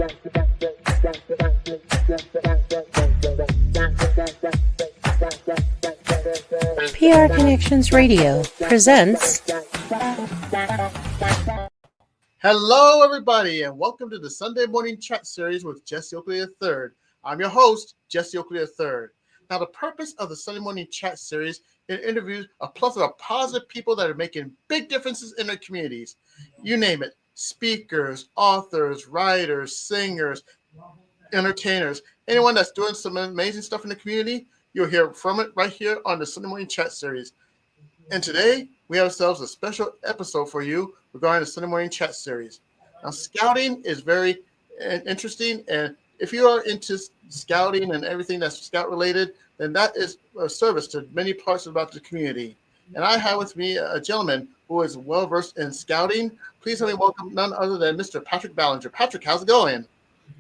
PR Connections Radio presents. Hello, everybody, and welcome to the Sunday Morning Chat Series with Jesse Oakley III. I'm your host, Jesse Oakley III. Now, the purpose of the Sunday Morning Chat Series is interviews a plethora of positive people that are making big differences in their communities. You name it, speakers, authors, writers, singers, entertainers, anyone that's doing some amazing stuff in the community, you'll hear from it right here on the Sunday Morning Chat Series. And today, we have ourselves a special episode for you regarding the Sunday Morning Chat Series. Now, scouting is very interesting, and if you are into scouting and everything that's scout-related, then that is a service to many parts about the community. And I have with me a gentleman who is well-versed in scouting. Please help me welcome none other than Mr. Patrick Ballinger. Patrick, how's it going?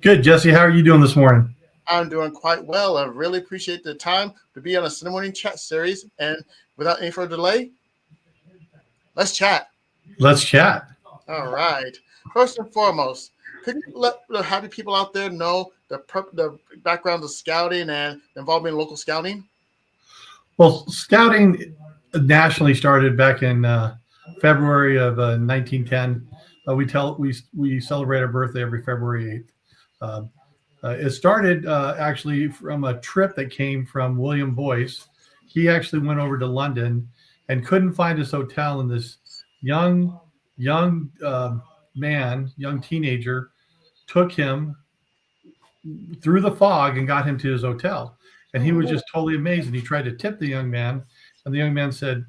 Good, Jesse. How are you doing this morning? I'm doing quite well. I really appreciate the time to be on a Sunday Morning Chat Series. And without any further delay, let's chat. Let's chat. All right. First and foremost, could you let the happy people out there know the background of scouting and involvement in local scouting? Well, scouting nationally started back in February of 1910. We celebrate our birthday every February 8th. It started actually from a trip that came from William Boyce. He actually went over to London and couldn't find his hotel, and this young teenager took him through the fog and got him to his hotel. And he was just totally amazed. And he tried to tip the young man, and the young man said,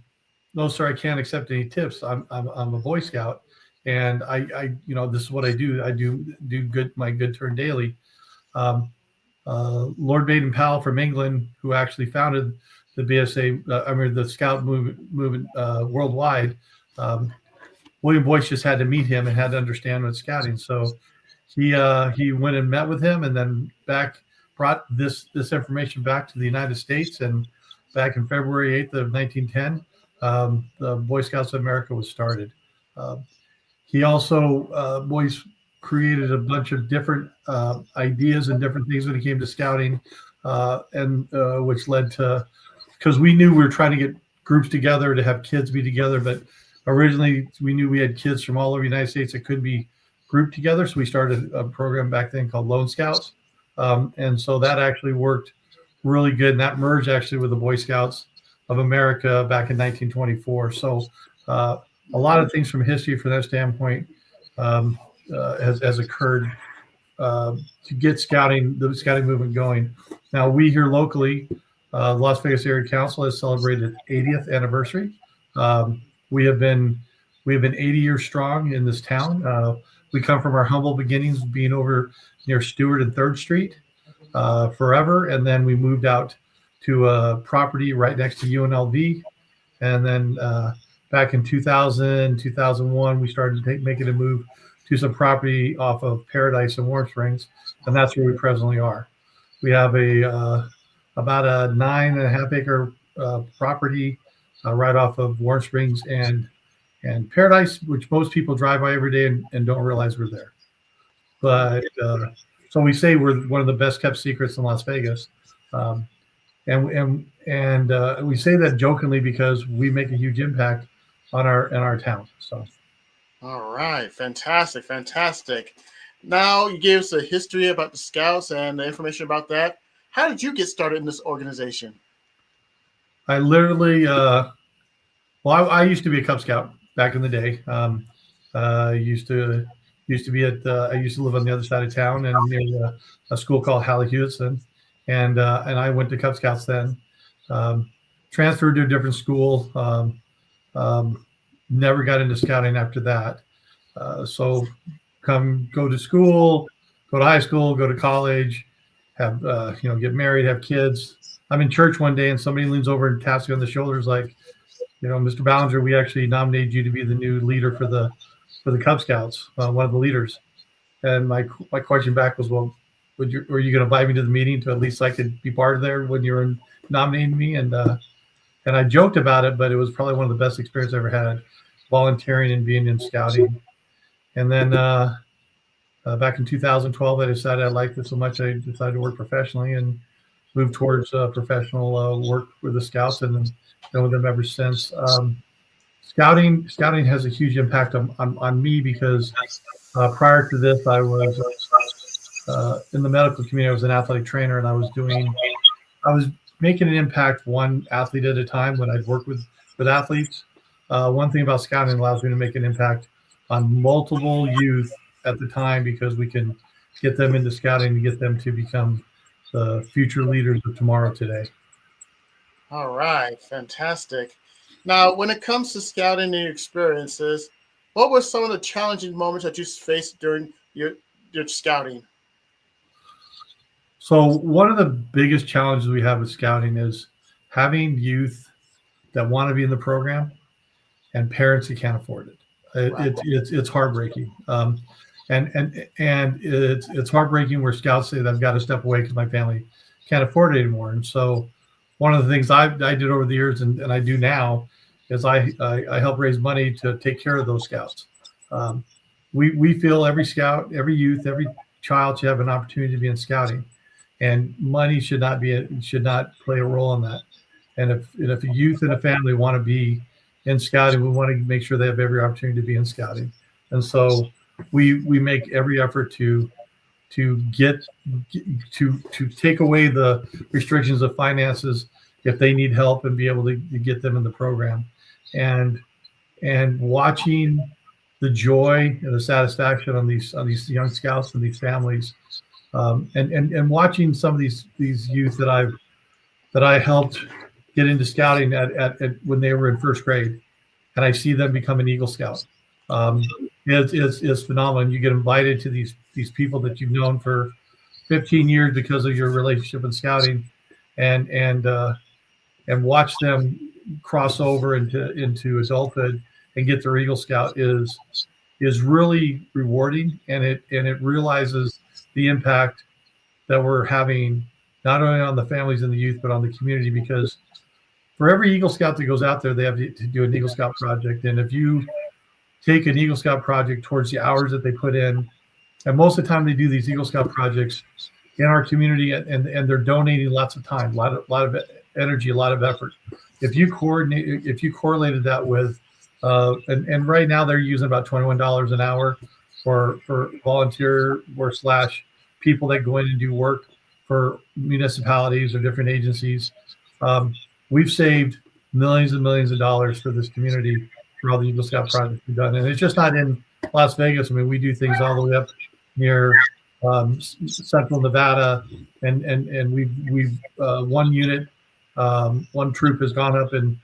"No, sir, I can't accept any tips. I'm a Boy Scout, and I this is what I do. I do my good turn daily." Lord Baden-Powell from England, who actually founded the BSA, the Scout movement worldwide. William Boyce just had to meet him and had to understand what scouting. So he went and met with him, and then brought this information back to the United States. And back in February 8th of 1910, the Boy Scouts of America was started. He also Boyce created a bunch of different ideas and different things when it came to scouting, and which led to, because we knew we were trying to get groups together to have kids be together, but originally we knew we had kids from all over the United States that couldn't be grouped together, so we started a program back then called Lone Scouts, and so that actually worked really good, and that merged actually with the Boy Scouts of America back in 1924. So a lot of things from history from that standpoint has occurred to get the scouting movement going. Now, we here locally, the Las Vegas Area Council has celebrated 80th anniversary. We have been 80 years strong in this town. We come from our humble beginnings, being over near Stewart and 3rd Street forever, and then we moved out to a property right next to UNLV, and then back in 2000, 2001, we started making a move to some property off of Paradise and Warm Springs, and that's where we presently are. We have about a 9.5 acre property right off of Warm Springs and Paradise, which most people drive by every day and don't realize we're there. But so we say we're one of the best kept secrets in Las Vegas, and we say that jokingly because we make a huge impact on our town. So. All right, fantastic. Now you gave us a history about the Scouts and the information about that. How did you get started in this organization? I literally, I used to be a Cub Scout back in the day. I used to be I used to live on the other side of town and near a school called Hallie Hewitson, and I went to Cub Scouts then. Transferred to a different school. Never got into scouting after that. So go to school, go to high school, go to college, have get married, have kids. I'm in church one day and somebody leans over and taps me on the shoulders like, Mr. Ballinger, we actually nominated you to be the new leader for the Cub Scouts, one of the leaders. And my question back was, well, were you going to invite me to the meeting to at least I could be part of there when you were nominating me? And I joked about it, but it was probably one of the best experiences I ever had, volunteering and being in scouting. And then back in 2012, I decided I liked it so much I decided to work professionally and moved towards professional work with the Scouts, and been with them ever since. Scouting has a huge impact on me because prior to this, I was in the medical community. I was an athletic trainer, and I was making an impact one athlete at a time when I'd work with athletes. One thing about scouting allows me to make an impact on multiple youth at the time because we can get them into scouting and get them to become the future leaders of tomorrow today. All right, fantastic. Now, when it comes to scouting and your experiences, what were some of the challenging moments that you faced during your scouting? So one of the biggest challenges we have with scouting is having youth that want to be in the program and parents who can't afford it. It's heartbreaking. And it's heartbreaking where scouts say that I've got to step away because my family can't afford it anymore. And so one of the things I did over the years and I do now is I help raise money to take care of those scouts. We feel every scout, every youth, every child should have an opportunity to be in scouting, and money should not play a role in that. And if a youth and a family want to be in scouting, we want to make sure they have every opportunity to be in scouting. And so we make every effort to take away the restrictions of finances if they need help and be able to get them in the program. And watching the joy and the satisfaction on these young scouts and these families, and watching some of these youth that I helped get into scouting at when they were in first grade, and I see them become an Eagle Scout. It's phenomenal. You get invited to these people that you've known for 15 years because of your relationship in scouting, and watch them cross over into adulthood and get their Eagle Scout is really rewarding, and it realizes the impact that we're having not only on the families and the youth but on the community, because for every Eagle Scout that goes out there, they have to do an Eagle Scout project. And if you take an Eagle Scout project towards the hours that they put in, and most of the time they do these Eagle Scout projects in our community, and they're donating lots of time, a lot of energy, a lot of effort. If you correlated that with, and right now they're using about $21 an hour for volunteer or / people that go in and do work for municipalities or different agencies. We've saved millions and millions of dollars for this community for all the Eagle Scout projects we've done. And it's just not in Las Vegas. I mean, we do things all the way up near Central Nevada, and we've one unit, one troop has gone up and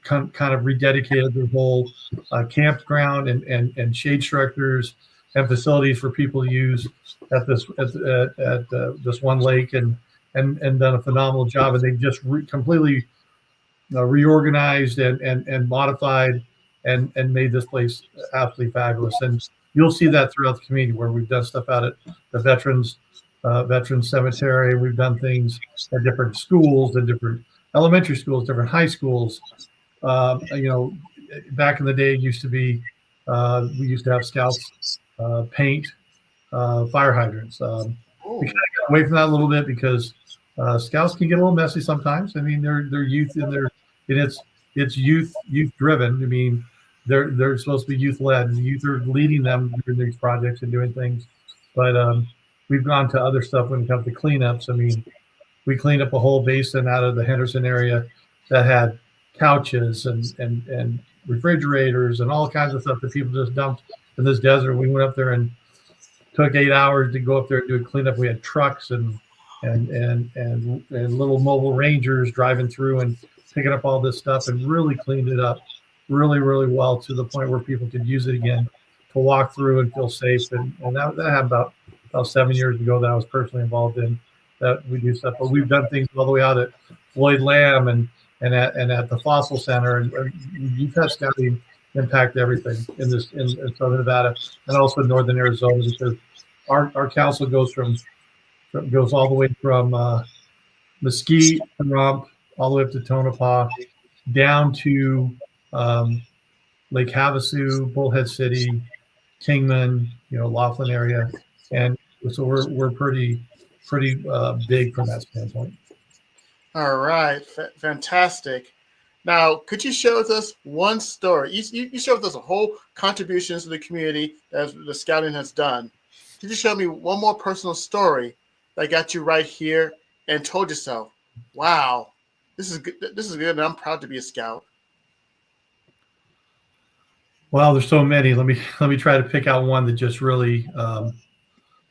kind of rededicated the whole campground and shade structures and facilities for people to use at this one lake, and done a phenomenal job. And they've just completely reorganized and modified and made this place absolutely fabulous. And you'll see that throughout the community where we've done stuff out at the Veterans Cemetery. We've done things at different schools, and different elementary schools, different high schools. Back in the day, it used to be we used to have scouts paint fire hydrants. We kind of got away from that a little bit because scouts can get a little messy sometimes. I mean, they're youth and it's youth driven. I mean, they're supposed to be youth led, and the youth are leading them through these projects and doing things. But we've gone to other stuff when it comes to cleanups. I mean, we cleaned up a whole basin out of the Henderson area that had couches and refrigerators and all kinds of stuff that people just dumped in this desert. We went up there and took 8 hours to go up there and do a cleanup. We had trucks and little mobile rangers driving through and picking up all this stuff, and really cleaned it up really, really well, to the point where people could use it again to walk through and feel safe. And that happened about 7 years ago that I was personally involved in that. We do stuff, but we've done things all the way out at Floyd Lamb and at the Fossil Center, and you've had scouting impact everything in Southern Nevada and also Northern Arizona, because our council goes all the way from Mesquite, Pahrump, all the way up to Tonopah, down to Lake Havasu, Bullhead City, Kingman, Laughlin area. and so we're pretty big from that standpoint. All right, fantastic. Now, could you share with us one story? You share with us a whole contributions to the community as the scouting has done. Could you show me one more personal story that got you right here and told yourself, "Wow, this is good. This is good, and I'm proud to be a scout." Well, there's so many. Let me try to pick out one that just really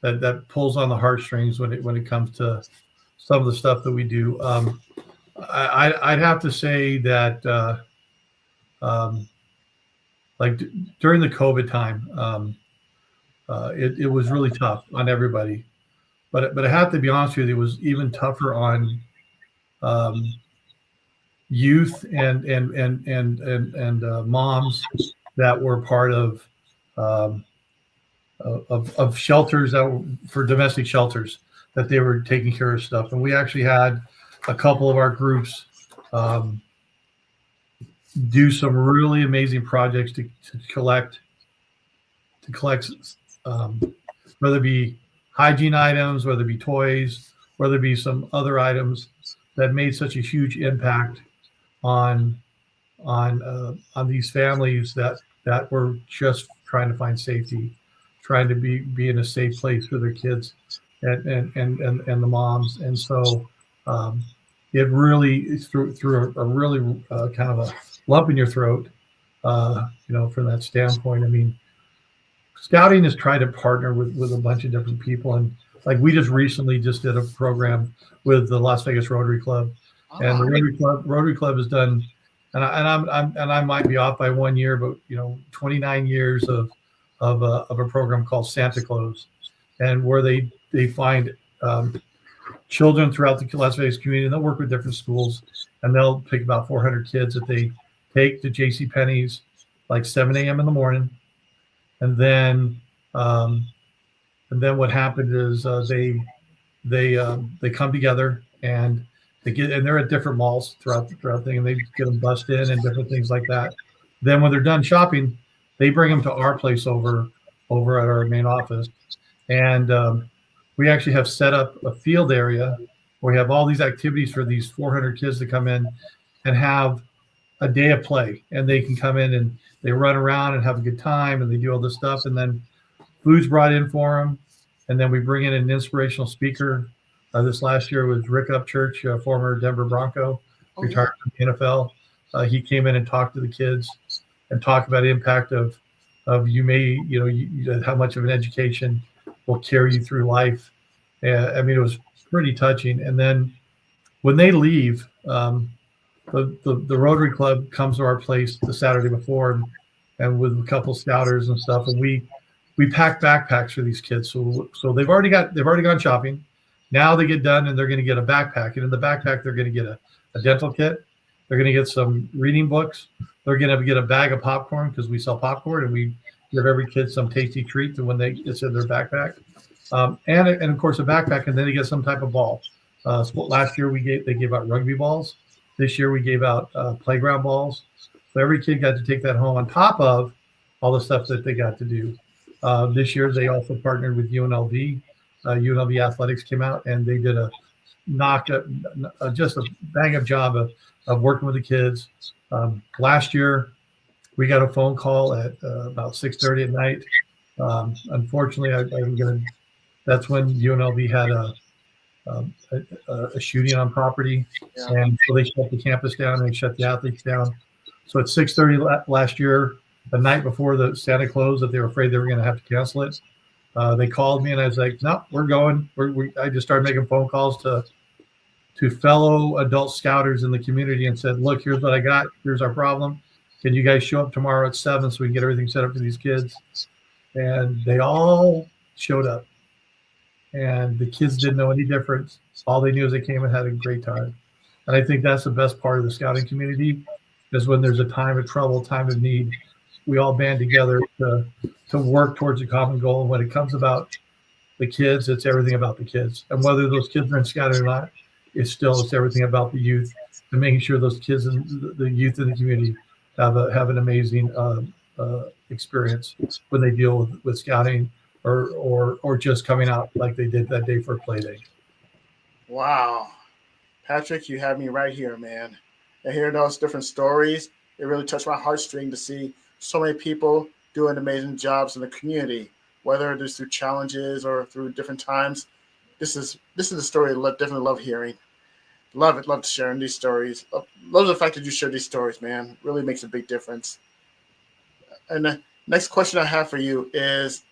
that pulls on the heartstrings when it comes to some of the stuff that we do. I'd have to say that um, like during the COVID time, it was really tough on everybody. But I have to be honest with you, it was even tougher on um, youth and moms that were part um, of shelters that were for domestic shelters that they were taking care of stuff. And we actually had a couple of our groups um, do some really amazing projects to collect um, whether it be hygiene items, whether it be toys, whether it be some other items that made such a huge impact on on these families that were just trying to find safety, trying to be in a safe place for their kids and the moms. And so it really through a really kind of a lump in your throat, from that standpoint. I mean, scouting is trying to partner with a bunch of different people, and like we just recently just did a program with the Las Vegas Rotary Club, and the Rotary Club has done, and I might be off by 1 year, but 29 years of a program called Santa Claus, and where they find children throughout the Las Vegas community, and they'll work with different schools, and they'll pick about 400 kids that they take to J.C. Penney's like 7 a.m. in the morning. And then what happened is they come together and they're at different malls throughout the thing, and they get them bussed in and different things like that. Then when they're done shopping, they bring them to our place over at our main office, and we actually have set up a field area where we have all these activities for these 400 kids to come in and have a day of play, and they can come in and they run around and have a good time, and they do all this stuff, and then food's brought in for them, and then we bring in an inspirational speaker. This last year was Rick Upchurch, former Denver Bronco, retired from the NFL. He came in and talked to the kids and talked about the impact of how much of an education will carry you through life. I mean, it was pretty touching. And then when they leave, the Rotary Club comes to our place the Saturday before, and with a couple scouters and stuff, and we pack backpacks for these kids. So they've already gone shopping. Now they get done and they're going to get a backpack, and in the backpack they're going to get a dental kit. They're going to get some reading books. They're going to get a bag of popcorn because we sell popcorn, and we give every kid some tasty treat when it's in their backpack, and of course a backpack, and then they get some type of ball. Last year they gave out rugby balls. This year we gave out playground balls. So every kid got to take that home on top of all the stuff that they got to do. This year they also partnered with UNLV. UNLV Athletics came out and they did just a bang-up job of working with the kids. Last year we got a phone call at about 6:30 at night. Unfortunately, that's when UNLV had a shooting on property, and so they shut the campus down and they shut the athletes down. So at 6:30 last year, the night before the Santa Claus, that they were afraid they were going to have to cancel it, they called me and I was like, "No, we're going." I just started making phone calls to fellow adult scouters in the community and said, "Look, here's what I got. Here's our problem. Can you guys show up tomorrow at 7 so we can get everything set up for these kids?" And they all showed up. And the kids didn't know any difference. All they knew is they came and had a great time. And I think that's the best part of the scouting community, is when there's a time of trouble, time of need, we all band together to work towards a common goal. And when it comes about the kids, it's everything about the kids. And whether those kids are in scouting or not, it's everything about the youth, and making sure those kids and the youth in the community have an amazing experience when they deal with scouting or just coming out like they did that day for a play day. Wow. Patrick, you have me right here, man. And hearing those different stories, it really touched my heartstring to see so many people doing amazing jobs in the community, whether it is through challenges or through different times. This is the story I definitely love hearing. Love it. Love sharing these stories. Love the fact that you share these stories, man. Really makes a big difference. And the next question I have for you is: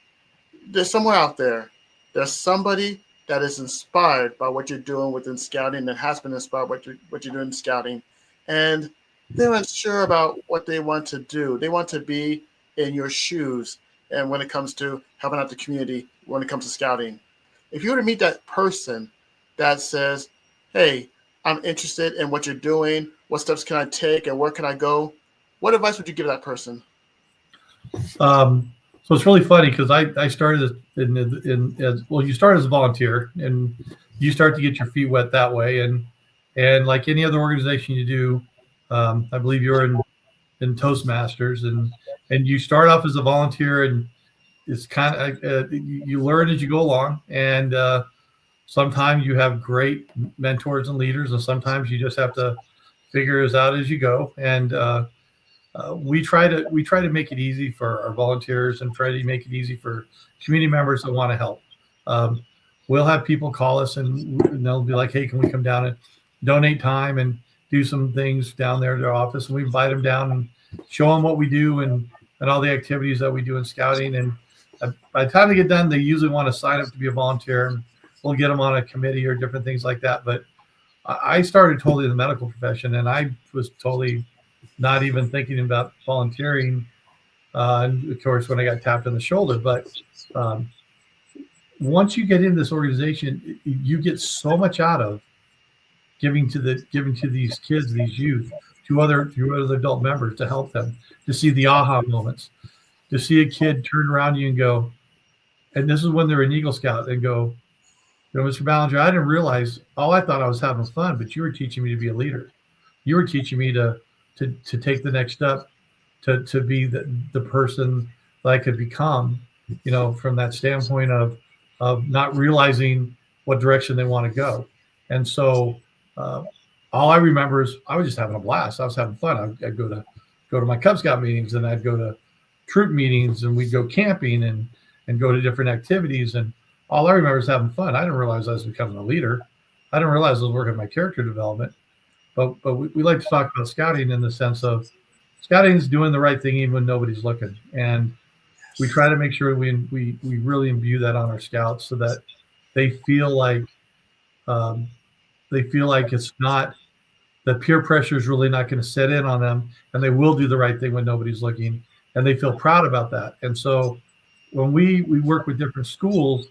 there's someone out there, there's somebody that is inspired by what you're doing within scouting and has been inspired by what you're doing in scouting, and they're unsure about what they want to do. They want to be in your shoes, and when it comes to helping out the community, when it comes to scouting, if you were to meet that person that says, "Hey, I'm interested in what you're doing. What steps can I take, and where can I go?" What advice would you give that person? So it's really funny because I started as well. You start as a volunteer, and you start to get your feet wet that way. And like any other organization you do, I believe you're in Toastmasters, and you start off as a volunteer, and it's kind of you learn as you go along, and sometimes you have great mentors and leaders, and sometimes you just have to figure it out as you go. And we try to make it easy for our volunteers and try to make it easy for community members that want to help. Um, we'll have people call us and they'll be like, "Hey, can we come down and donate time and do some things down there at their office?" And we invite them down and show them what we do and all the activities that we do in scouting. And by the time they get done, they usually want to sign up to be a volunteer, and we'll get them on a committee or different things like that. But I started totally in the medical profession, and I was totally not even thinking about volunteering. And of course, when I got tapped on the shoulder, but um, once you get in this organization, you get so much out of giving to these kids, these youth, to other adult members to help them, to see the aha moments, to see a kid turn around you and go, and this is when they're an Eagle Scout and go, Mr. Ballinger, I didn't realize. Oh, I thought I was having fun, but you were teaching me to be a leader. You were teaching me to take the next step, to be the person that I could become, from that standpoint of not realizing what direction they want to go. And so uh, all I remember is I was just having a blast. I was having fun. I'd go to my Cub Scout meetings, and I'd go to troop meetings, and we'd go camping and go to different activities. And all I remember is having fun. I didn't realize I was becoming a leader. I didn't realize I was working on my character development. But we like to talk about scouting in the sense of scouting is doing the right thing even when nobody's looking. And we try to make sure we really imbue that on our scouts so that they feel like um, it's not, the peer pressure is really not going to set in on them, and they will do the right thing when nobody's looking, and they feel proud about that. And so when we work with different schools,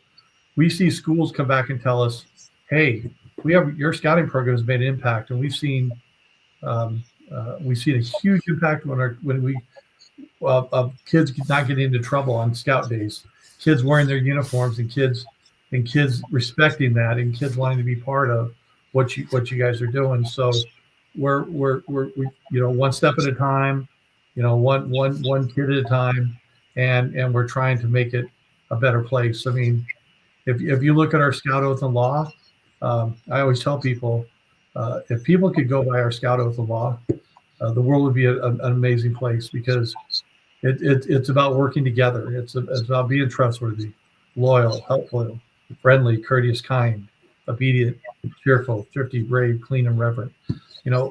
we see schools come back and tell us, "Hey, your scouting program has made an impact," and we've seen a huge impact when we of kids not getting into trouble on scout days, kids wearing their uniforms, and kids respecting that, and kids wanting to be part of what you guys are doing. So we're one step at a time, one kid at a time, and we're trying to make it a better place. I mean, if you look at our Scout Oath and Law, I always tell people, if people could go by our Scout Oath and Law, the world would be an amazing place, because it's about working together. It's about being trustworthy, loyal, helpful, friendly, courteous, kind, obedient, cheerful, thrifty, brave, clean, and reverent. And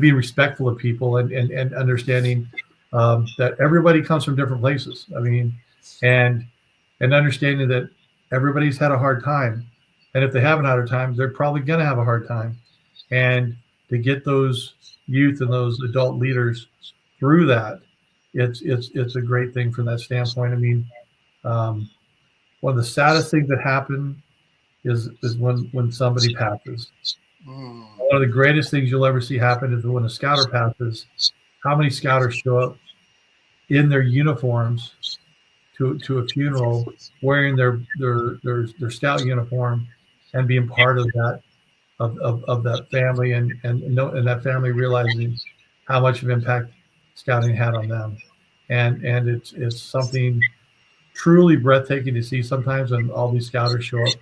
being respectful of people, and understanding that everybody comes from different places. I mean, and understanding that everybody's had a hard time, and if they haven't had a hard time, they're probably going to have a hard time. And to get those youth and those adult leaders through that, it's a great thing from that standpoint. I mean, one of the saddest things that happen is when somebody passes. Mm. One of the greatest things you'll ever see happen is when a scouter passes. How many scouters show up in their uniforms to a funeral, wearing their scout uniform, and being part of that of that family, and that family realizing how much of impact scouting had on them. and it's something truly breathtaking to see sometimes, and all these scouters show up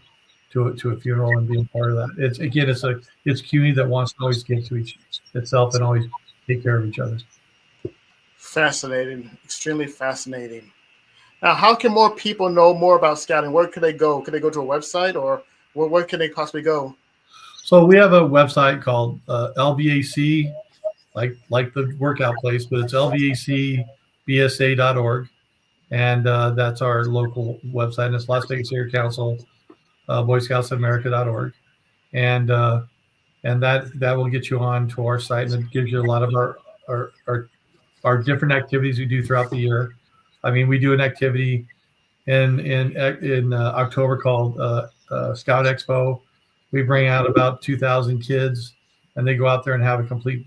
to a funeral and being part of that. It's community that wants to always give to itself and always take care of each other. Fascinating, extremely fascinating. Now, how can more people know more about scouting? Where could they go? Could they go to a website, or where can they possibly go? So we have a website called LVAC, like the workout place, but it's lvacbsa.org, and that's our local website. And it's Las Vegas Area Council, Boy Scouts of America.org, and that will get you on to our site, and it gives you a lot of our different activities we do throughout the year. I mean, we do an activity in October called Scout Expo. We bring out about 2,000 kids, and they go out there and have a complete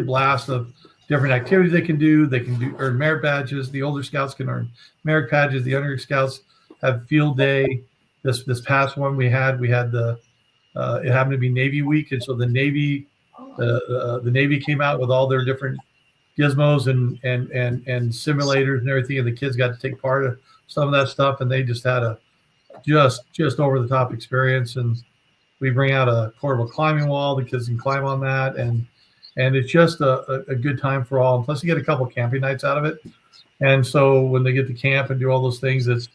blast of different activities they can do. They can earn merit badges. The older scouts can earn merit badges. The younger scouts have field day. This past one we had the it happened to be Navy Week, and so the Navy came out with all their different gizmos and simulators and everything, and the kids got to take part of some of that stuff, and they just had a just over the top experience. And we bring out a portable climbing wall. The kids can climb on that, and it's just a good time for all. And plus, you get a couple camping nights out of it. And so when they get to camp and do all those things, it's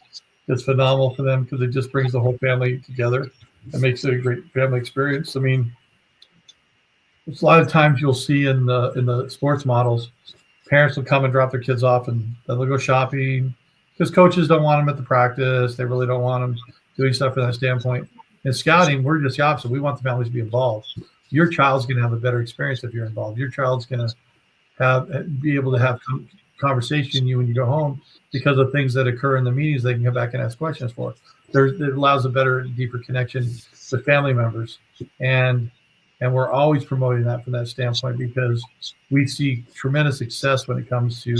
phenomenal for them, because it just brings the whole family together and makes it a great family experience. I mean, it's a lot of times you'll see in the sports models, parents will come and drop their kids off, and then they'll go shopping because coaches don't want them at the practice. They really don't want them doing stuff from that standpoint. In scouting, we're just the opposite. We want the families to be involved. Your child's going to have a better experience if you're involved. Your child's going to be able to have conversation with you when you go home, because of things that occur in the meetings they can come back and ask questions for. It allows a better, deeper connection with family members. And we're always promoting that from that standpoint, because we see tremendous success when it comes to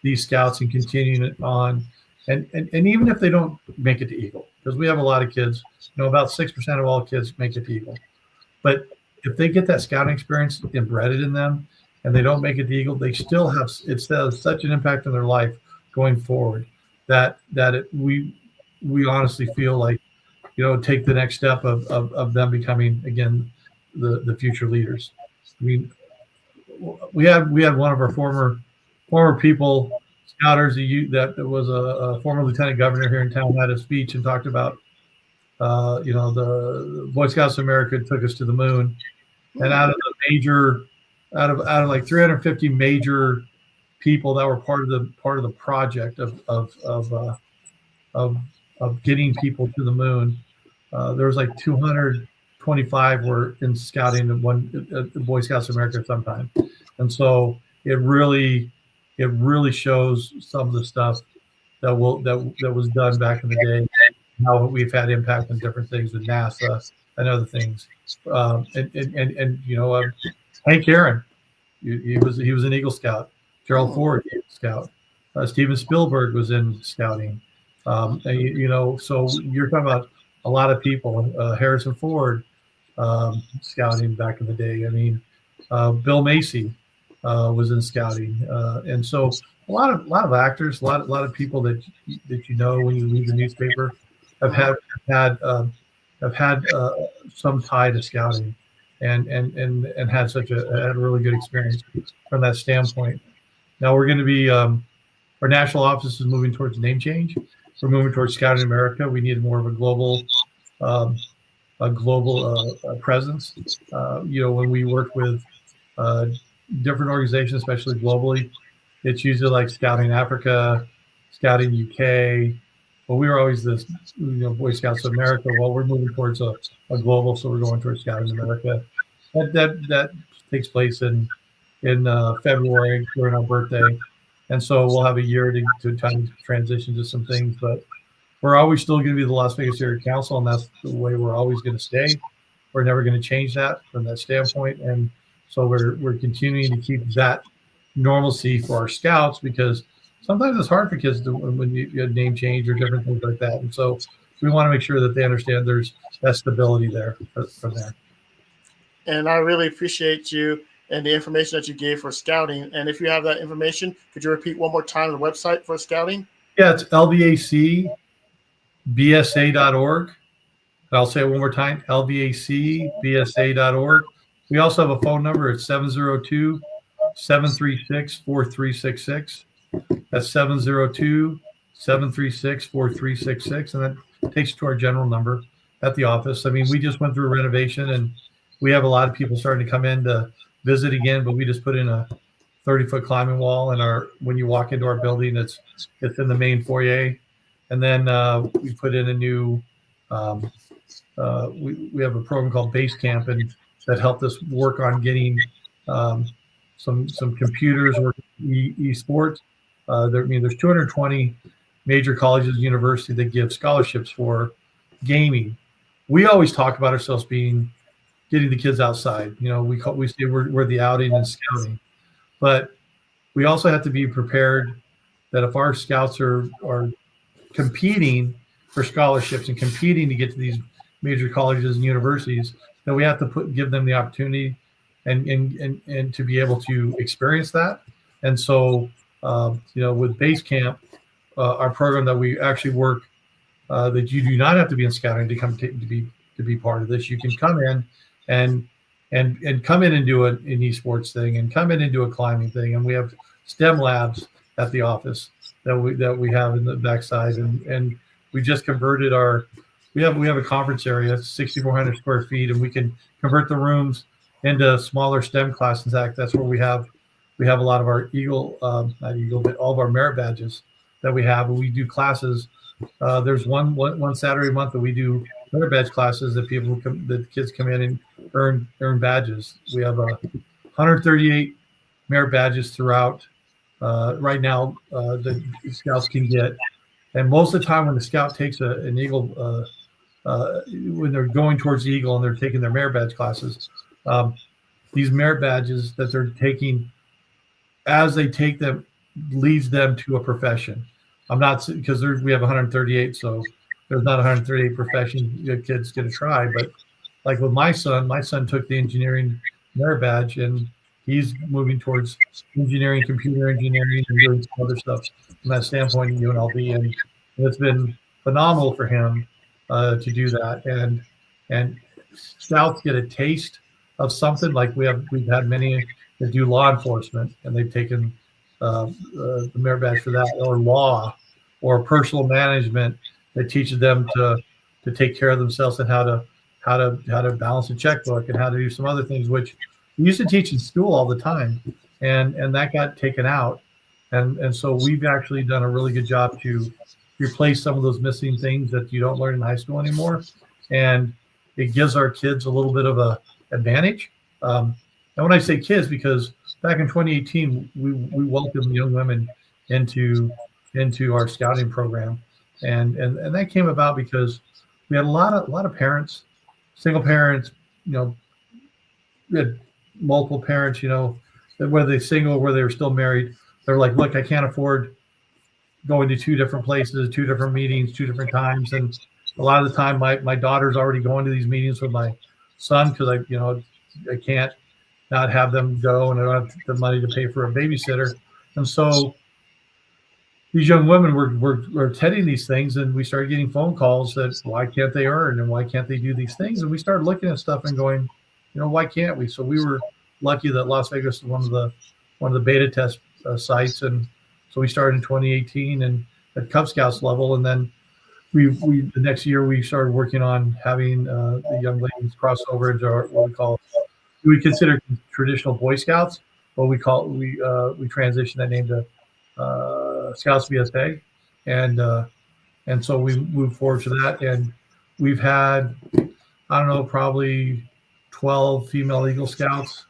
these scouts and continuing it on. And even if they don't make it to Eagle, because we have a lot of kids, about 6% of all kids make it to Eagle. But if they get that scouting experience embedded in them and they don't make it to Eagle, they still have such an impact on their life going forward that we honestly feel like, take the next step of them becoming, again, the future leaders. I mean, we had one of our former people, scouters, that was a former lieutenant governor here in town, had a speech and talked about, the Boy Scouts of America took us to the moon, and out of like 350 major people that were part of the project of getting people to the moon, there was like 225 were in scouting at the Boy Scouts of America sometime. And so it really shows some of the stuff that was done back in the day, how we've had impact on different things with NASA and other things. Hank Aaron, he was an Eagle Scout. Gerald Ford, Eagle Scout. Steven Spielberg was in scouting. So you're talking about a lot of people. Harrison Ford, scouting back in the day. I mean, Bill Macy was in scouting, and so a lot of actors, a lot of people that when you read the newspaper have had some tie to scouting, and had had a really good experience from that standpoint. Now we're going to be our national office is moving towards name change. We're moving towards Scouting America. We need more of a global presence. When we work with different organizations, especially globally, it's usually like Scouting Africa, Scouting UK. Well, we were always this, Boy Scouts of America. Well, we're moving towards a global, so we're going towards Scouting America. That takes place in February during our birthday, and so we'll have a year to kind of transition to some things. But we're always still going to be the Las Vegas Area Council, and that's the way we're always going to stay. We're never going to change that from that standpoint, and so we're continuing to keep that normalcy for our scouts, because sometimes it's hard for kids when you get name change or different things like that. And so we want to make sure that they understand there's that stability there from there. And I really appreciate you and the information that you gave for scouting. And if you have that information, could you repeat one more time the website for scouting? Yeah, it's lvacbsa.org. I'll say it one more time, lvacbsa.org. We also have a phone number. It's 702-736-4366. That's 702-736-4366. And that takes you to our general number at the office. I mean, we just went through a renovation, and we have a lot of people starting to come in to visit again, but we just put in a 30-foot climbing wall in when you walk into our building, it's in the main foyer. And then we put in a new, we have a program called Base Camp, and that helped us work on getting some computers working esports. There's 220 major colleges and universities that give scholarships for gaming. We always talk about ourselves getting the kids outside. We say we're the outing and scouting, but we also have to be prepared that if our scouts are competing for scholarships and competing to get to these major colleges and universities, then we have to give them the opportunity and to be able to experience that. And so, with Base Camp, our program that we actually work, that you do not have to be in scouting to come to be part of this. You can come in and come in and do an esports thing, and come in and do a climbing thing. And we have STEM labs at the office that we have in the backside, and we just converted we have a conference area, 6,400 square feet, and we can convert the rooms into smaller STEM classes. In fact, that's where we have a lot of our not Eagle, but all of our merit badges that we have. And we do classes. There's one Saturday a month that we do merit badge classes that the kids come in and earn badges. We have 138 merit badges throughout. Right now, the scouts can get, and most of the time when the scout takes an Eagle, when they're going towards the Eagle and they're taking their merit badge classes, these merit badges that they're taking, as they take them, leads them to a profession. I'm not, because we have 138, so there's not 138 professions the kids get to try. But like with my son took the engineering merit badge, and he's moving towards engineering, computer engineering, and doing some other stuff from that standpoint in UNLV. And it's been phenomenal for him to do that. And scouts get a taste of something. Like we've had many that do law enforcement, and they've taken the merit badge for that, or law, or personal management that teaches them to take care of themselves, and how to balance a checkbook, and how to do some other things, which we used to teach in school all the time, and that got taken out. And so we've actually done a really good job to replace some of those missing things that you don't learn in high school anymore. And it gives our kids a little bit of a advantage. And when I say kids, because back in 2018, we welcomed young women into our scouting program. And that came about because we had a lot of parents, single parents, we had multiple parents, whether they're single or whether they were still married. They're like, look, I can't afford going to two different places, two different meetings, two different times. And a lot of the time my daughter's already going to these meetings with my son, because I can't not have them go, and I don't have the money to pay for a babysitter. And so these young women were attending these things, and we started getting phone calls that why can't they earn, and why can't they do these things? And we started looking at stuff and going, why can't we? So we were lucky that Las Vegas was one of the beta test sites, and so we started in 2018 and at Cub Scouts level, and then we the next year we started working on having the young ladies cross over into we consider traditional Boy Scouts, but we transitioned that name to Scouts BSA, and so we moved forward to that, and we've had, I don't know, probably 12 female Eagle Scouts,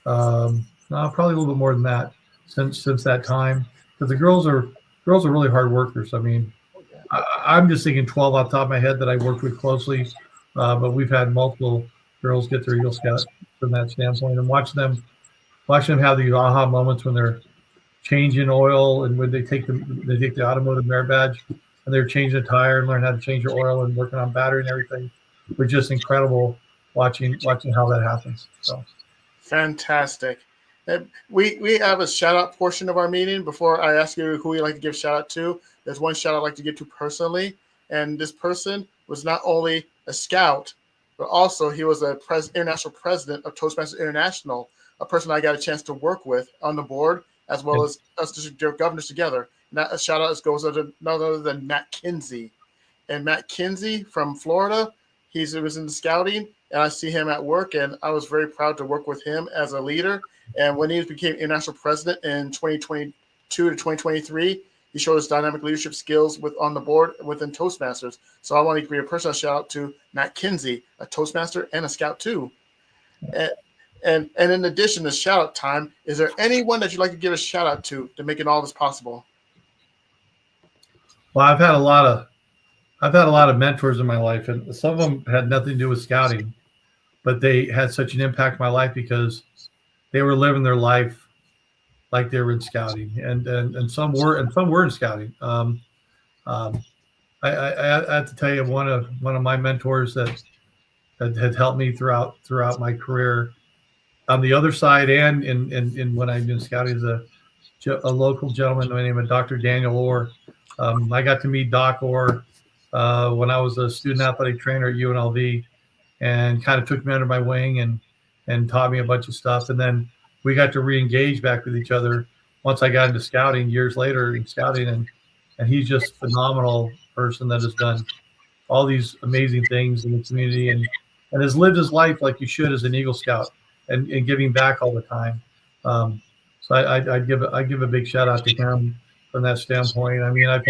probably a little bit more than that since that time, because the girls are really hard workers. I mean, I'm just thinking 12 off the top of my head that I worked with closely, but we've had multiple girls get their Eagle Scout from that standpoint, and watch them have these aha moments when they're changing oil, and when they take the automotive merit badge and they're changing a tire and learn how to change your oil and working on battery and everything. It's just incredible watching how that happens. So Fantastic. We have a shout out portion of our meeting. Before I ask you who you like to give shout out to, there's one shout out I'd like to give to personally. And this person was not only a scout, but also he was a international president of Toastmasters International, a person I got a chance to work with on the board, as well as us district governors together. And that a shout out goes to none other than Matt Kinsey. And Matt Kinsey from Florida, he was in the scouting, and I see him at work, and I was very proud to work with him as a leader. And when he became international president in 2022 to 2023, he showed his dynamic leadership skills on the board within Toastmasters. So I want to give a personal shout out to Matt Kinsey, a Toastmaster and a Scout too. And in addition to shout out time, is there anyone that you'd like to give a shout out to making all this possible? Well, I've had a lot of mentors in my life, and some of them had nothing to do with scouting, but they had such an impact on my life because they were living their life like they were in scouting, and some were in scouting. I have to tell you, one of my mentors that had helped me throughout my career on the other side and in when I was in scouting is a local gentleman by the name of Dr. Daniel Orr. I got to meet Doc Orr when I was a student athletic trainer at UNLV, and kind of took me under my wing and taught me a bunch of stuff. And then we got to re-engage back with each other once I got into scouting years later in scouting, and he's just a phenomenal person that has done all these amazing things in the community and has lived his life like you should as an Eagle Scout and giving back all the time. So I'd give a big shout out to him from that standpoint. I mean, I've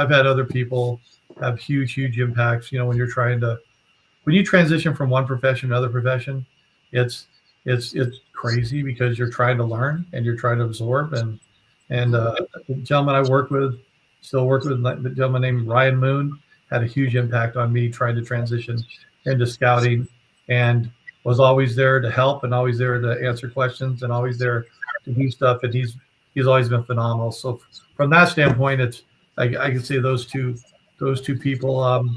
had other people have huge impacts. You know, when you transition from one profession to another profession, it's crazy because you're trying to learn and you're trying to absorb. And the gentleman I still work with, the gentleman named Ryan Moon, had a huge impact on me trying to transition into scouting, and was always there to help and always there to answer questions and always there to do stuff. And he's always been phenomenal. So from that standpoint, I can say those two people.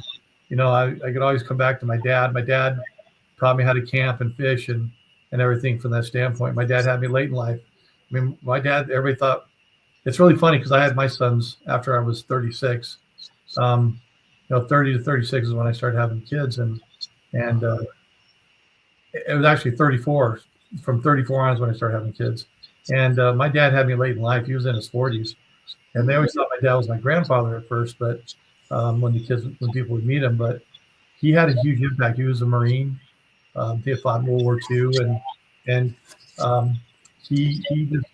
You know, I could always come back to my dad. My dad taught me how to camp and fish and everything from that standpoint. My dad had me late in life. I mean, my dad, everybody thought, it's really funny because I had my sons after I was 36. 30 to 36 is when I started having kids, and it was actually 34. From 34 on is when I started having kids. And my dad had me late in life. He was in his 40s, and they always thought my dad was my grandfather at first. But when people would meet him, but he had a huge impact. He was a Marine. He had fought in World War II, and he just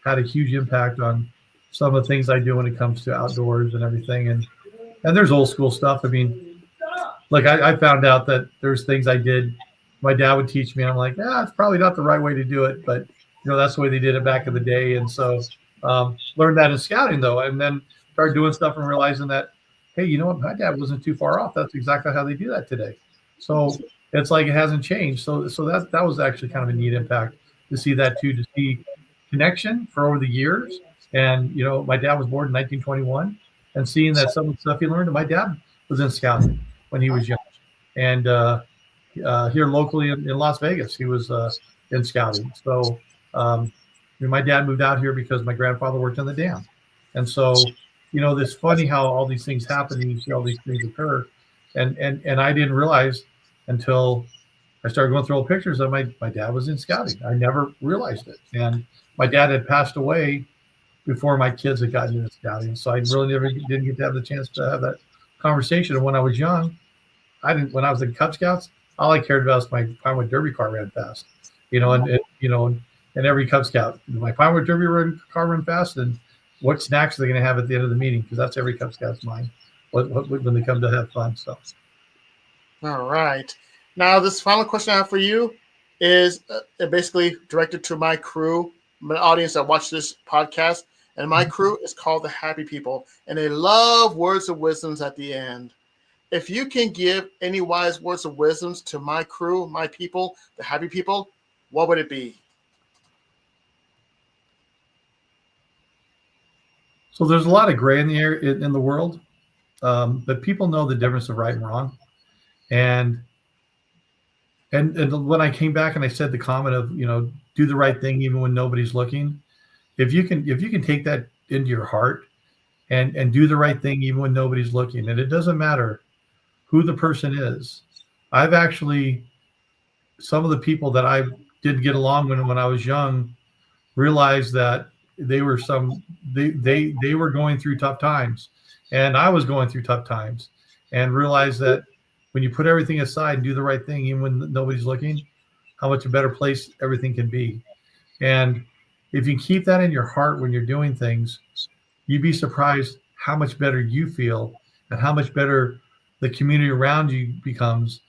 had a huge impact on some of the things I do when it comes to outdoors and everything. And there's old school stuff. I mean, like I found out that there's things I did. My dad would teach me. And I'm like, it's probably not the right way to do it, but that's the way they did it back in the day. And so learned that in scouting though, and then started doing stuff and realizing that, hey, you know what? My dad wasn't too far off. That's exactly how they do that today. So it's like it hasn't changed. So that was actually kind of a neat impact to see that too, to see connection for over the years. And my dad was born in 1921, and seeing that some of the stuff he learned. My dad was in scouting when he was young, and here locally in Las Vegas, he was in scouting. So my dad moved out here because my grandfather worked on the dam, and so it's funny how all these things happen and you see all these things occur, and I didn't realize until I started going through old pictures that my dad was in scouting. I never realized it, and my dad had passed away before my kids had gotten into scouting, so I really didn't get to have the chance to have that conversation. And when I was young, when I was in Cub Scouts, all I cared about was my Pinewood Derby car ran fast, and every Cub Scout, my Pinewood Derby car ran fast, and what snacks are they going to have at the end of the meeting? Because that's every Cub Scout's mind when they come to have fun. So, all right. Now, this final question I have for you is basically directed to my crew, my audience that watch this podcast, and my crew is called the Happy People, and they love words of wisdoms at the end. If you can give any wise words of wisdoms to my crew, my people, the Happy People, what would it be? So there's a lot of gray in the air in the world, but people know the difference of right and wrong, and and when I came back and I said the comment of, do the right thing even when nobody's looking, if you can take that into your heart and do the right thing even when nobody's looking, and it doesn't matter who the person is. I've actually, some of the people that I did get along when I was young, realized that they were they were going through tough times, and I was going through tough times, and realized that when you put everything aside and do the right thing even when nobody's looking, how much a better place everything can be. And if you keep that in your heart when you're doing things, you'd be surprised how much better you feel and how much better the community around you becomes,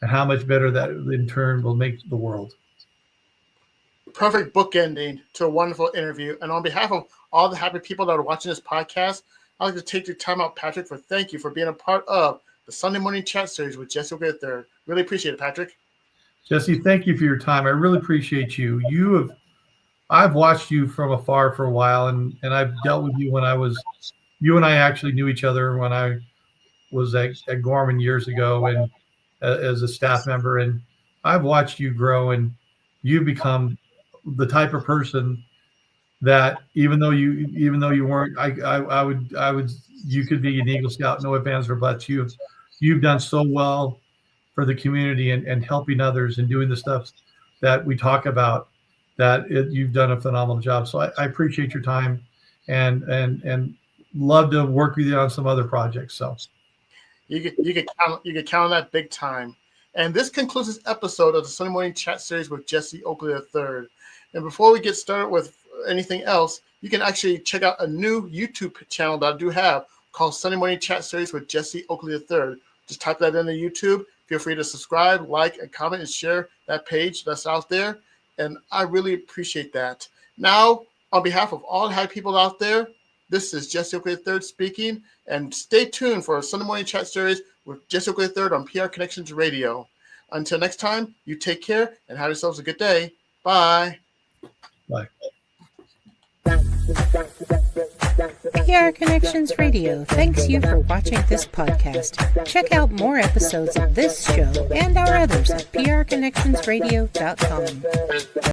and how much better that in turn will make the world. Perfect bookending to a wonderful interview. And on behalf of all the happy people that are watching this podcast, I'd like to take the time out, Patrick, thank you for being a part of the Sunday Morning Chat Series with Jesse Oakley III. Really appreciate it, Patrick. Jesse, thank you for your time. I really appreciate you. I've watched you from afar for a while, and I've dealt with you you and I actually knew each other when I was at Gorman years ago, and as a staff member, and I've watched you grow, and you become the type of person that even though you weren't, I would you could be an Eagle Scout, no ifs, ands, or buts. You've done so well for the community and helping others and doing the stuff that we talk about, you've done a phenomenal job. So I appreciate your time and love to work with you on some other projects. So you can count on that big time. And this concludes this episode of the Sunday Morning Chat Series with Jesse Oakley III. And before we get started with anything else, you can actually check out a new YouTube channel that I do have called Sunday Morning Chat Series with Jesse Oakley III. Just type that into YouTube. Feel free to subscribe, like, and comment, and share that page that's out there. And I really appreciate that. Now, on behalf of all the happy people out there, this is Jesse Oakley III speaking. And stay tuned for a Sunday Morning Chat Series with Jesse Oakley III on PR Connections Radio. Until next time, you take care and have yourselves a good day. Bye. Bye. PR Connections Radio thanks you for watching this podcast. Check out more episodes of this show and our others at prconnectionsradio.com.